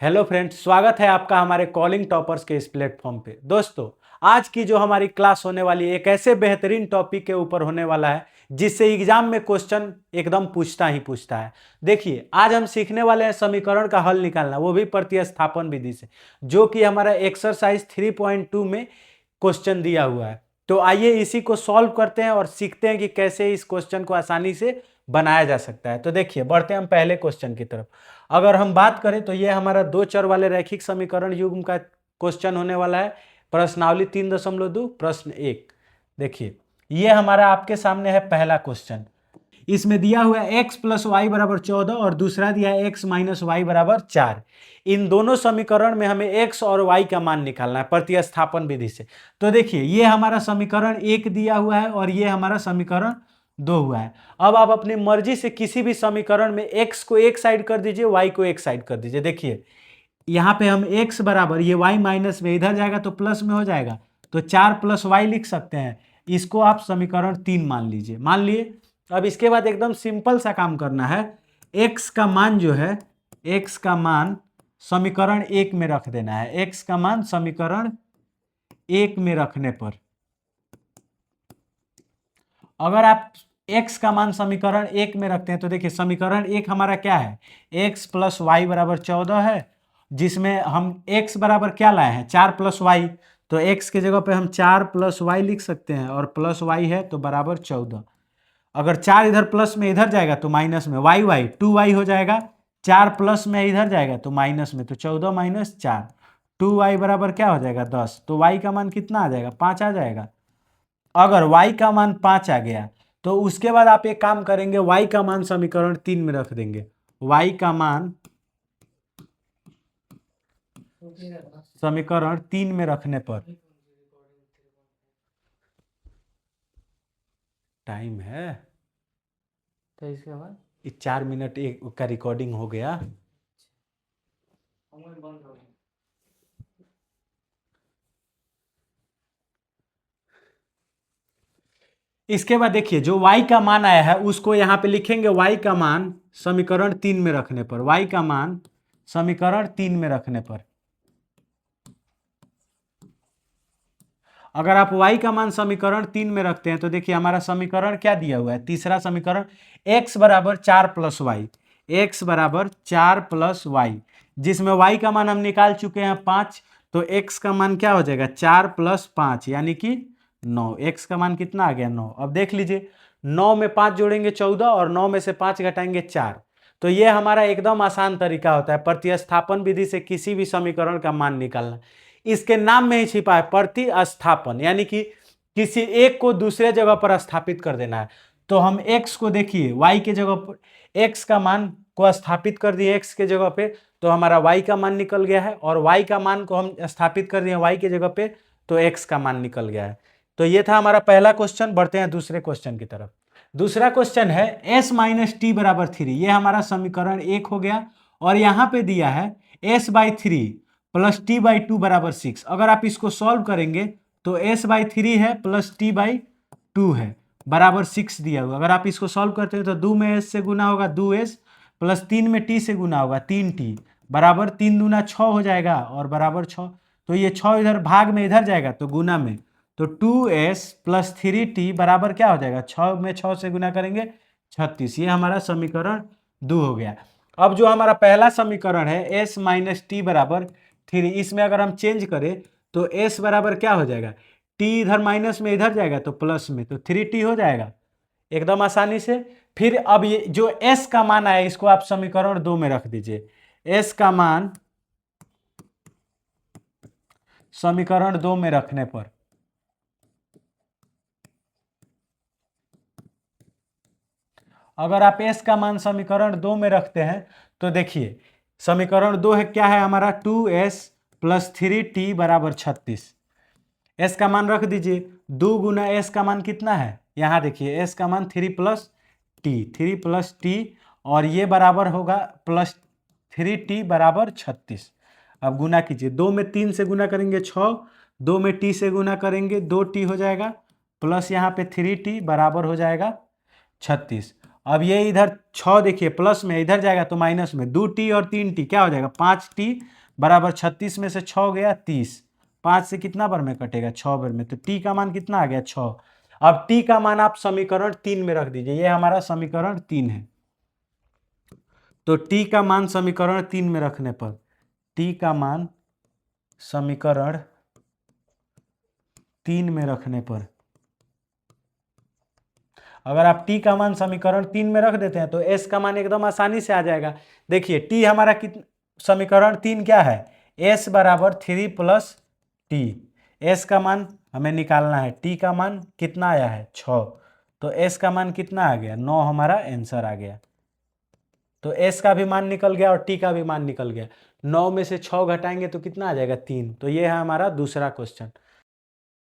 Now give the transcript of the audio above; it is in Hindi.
हेलो फ्रेंड्स, स्वागत है आपका हमारे कॉलिंग टॉपर्स के इस प्लेटफॉर्म पे। दोस्तों, आज की जो हमारी क्लास होने वाली है एक ऐसे बेहतरीन टॉपिक के ऊपर होने वाला है जिससे एग्जाम में क्वेश्चन एकदम पूछता ही पूछता है। देखिए, आज हम सीखने वाले हैं समीकरण का हल निकालना, वो भी प्रतिस्थापन विधि से, जो कि हमारा एक्सरसाइज 3.2 में क्वेश्चन दिया हुआ है। तो आइए इसी को सॉल्व करते हैं और सीखते हैं कि कैसे इस क्वेश्चन को आसानी से बनाया जा सकता है। तो देखिए, बढ़ते हैं हम पहले क्वेश्चन की तरफ। अगर हम बात करें तो ये हमारा दो चर वाले रैखिक समीकरण युग्म का क्वेश्चन होने वाला है। प्रश्नावली 3.2 प्रश्न 1। देखिए, ये हमारा आपके सामने है पहला क्वेश्चन। इसमें दिया हुआ है x प्लस वाई बराबर 14 और दूसरा दिया है x माइनस वाई बराबर 4। इन दोनों समीकरण में हमें x और y का मान निकालना है प्रतिस्थापन विधि से। तो देखिए, ये हमारा समीकरण 1 दिया हुआ है और ये हमारा समीकरण 2 हुआ है। अब आप अपनी मर्जी से किसी भी समीकरण में x को एक साइड कर दीजिए, y को एक साइड कर दीजिए। देखिए, यहाँ पे हम x बराबर, ये y माइनस में इधर जाएगा तो प्लस में हो जाएगा, तो 4 प्लस वाई लिख सकते हैं। इसको आप समीकरण 3 मान लीजिए। मान लिए। अब इसके बाद एकदम सिंपल सा काम करना है। x का मान जो है, x का मान समीकरण 1 में रख देना है। x का मान समीकरण 1 में रखने पर, अगर आप x का मान समीकरण 1 में रखते हैं तो देखिए, समीकरण 1 हमारा क्या है, x प्लस वाई बराबर 14 है, जिसमें हम x बराबर क्या लाए हैं, 4 प्लस वाई। तो x के जगह पे हम 4 प्लस वाई लिख सकते हैं और प्लस वाई है तो बराबर 14। अगर 4 इधर प्लस में इधर जाएगा तो माइनस में, वाई वाई 2y हो जाएगा। 4 प्लस में इधर जाएगा तो माइनस में, तो 14 माइनस 4, 2y बराबर क्या हो जाएगा 10। तो y का मान कितना आ जाएगा, 5 आ जाएगा। अगर y का मान 5 आ गया तो उसके बाद आप एक काम करेंगे, y का मान समीकरण 3 में रख देंगे। y का मान समीकरण 3 में रखने पर, टाइम है तो इसके बाद 4 मिनट एक का रिकॉर्डिंग हो गया। इसके बाद देखिए, जो y का मान आया है उसको यहाँ पे लिखेंगे, y का मान समीकरण 3 में रखने पर, y का मान समीकरण 3 में रखने पर, अगर आप y का मान समीकरण 3 में रखते हैं तो देखिए हमारा समीकरण क्या दिया हुआ है, तीसरा समीकरण, x बराबर 4 प्लस वाई, x बराबर 4 प्लस वाई, जिसमें y का मान हम निकाल चुके हैं 5। तो x का मान क्या हो जाएगा, 4 प्लस 5 यानी कि 9। x का मान कितना आ गया, 9। अब देख लीजिए, 9 में 5 जोड़ेंगे 14 और 9 में से 5 घटाएंगे 4। तो ये हमारा एकदम आसान तरीका होता है प्रतिस्थापन विधि से किसी भी समीकरण का मान निकालना। इसके नाम में ही छिपा है प्रतिस्थापन, यानी कि किसी एक को दूसरे जगह पर स्थापित कर देना है। तो हम x को देखिए, y के जगह पर x का मान को स्थापित कर दिए x के जगह पे, तो हमारा y का मान निकल गया है, और y का मान को हम स्थापित कर दिए y के जगह पे, तो x का मान निकल गया है। तो ये था हमारा पहला क्वेश्चन। बढ़ते हैं दूसरे क्वेश्चन की तरफ। दूसरा क्वेश्चन है s माइनस टी बराबर 3। ये हमारा समीकरण 1 हो गया, और यहाँ पे दिया है s by 3 plus T by 2 बराबर 6। अगर आप इसको सॉल्व करेंगे तो s बाई 3 है प्लस टी बाई 2 है बराबर 6 दिया हुआ। अगर आप इसको सॉल्व करते हैं तो 2 में s से गुना होगा 2s, प्लस 3 में t से गुना होगा 3t, बराबर 3 दूना 6 हो जाएगा और बराबर 6। तो ये 6 इधर भाग में इधर जाएगा तो गुना में, तो 2s प्लस 3t बराबर क्या हो जाएगा, 6 में 6 से गुना करेंगे 36। ये हमारा समीकरण 2 हो गया। अब जो हमारा पहला समीकरण है s माइनस टी बराबर 3, इसमें अगर हम चेंज करें तो s बराबर क्या हो जाएगा, t इधर माइनस में इधर जाएगा तो प्लस में, तो 3t हो जाएगा एकदम आसानी से। फिर अब ये जो s का मान आया इसको आप समीकरण 2 में रख दीजिए। s का मान समीकरण 2 में रखने पर, अगर आप s का मान समीकरण 2 में रखते हैं तो देखिए, समीकरण 2 है क्या है हमारा, 2s प्लस 3t बराबर 36। s का मान रख दीजिए, 2 गुना s का मान कितना है, यहाँ देखिए s का मान 3 प्लस टी, और ये बराबर होगा प्लस 3t बराबर 36। अब गुना कीजिए, 2 में 3 से गुना करेंगे 6, 2 में t से गुना करेंगे 2t हो जाएगा, प्लस यहाँ पे 3t बराबर हो जाएगा 36। अब ये इधर 6 देखिए प्लस में, इधर जाएगा तो माइनस में, 2t और 3t क्या हो जाएगा 5t बराबर 36 में से 6 गया 30, 5 से कितना बार में कटेगा 6 बार में, तो t का मान कितना आ गया 6। अब t का मान आप समीकरण 3 में रख दीजिए, ये हमारा समीकरण 3 है। तो t का मान समीकरण 3 में रखने पर t का मान समीकरण 3 में रखने पर, अगर आप t का मान समीकरण 3 में रख देते हैं तो s का मान एकदम आसानी से आ जाएगा। देखिए t हमारा समीकरण 3 क्या है, s बराबर 3 प्लस टी, s का मान हमें निकालना है, t का मान कितना आया है 6, तो s का मान कितना आ गया 9, हमारा आंसर आ गया। तो s का भी मान निकल गया और t का भी मान निकल गया, 9 में से 6 घटाएंगे तो कितना आ जाएगा 3, तो ये है हमारा दूसरा क्वेश्चन।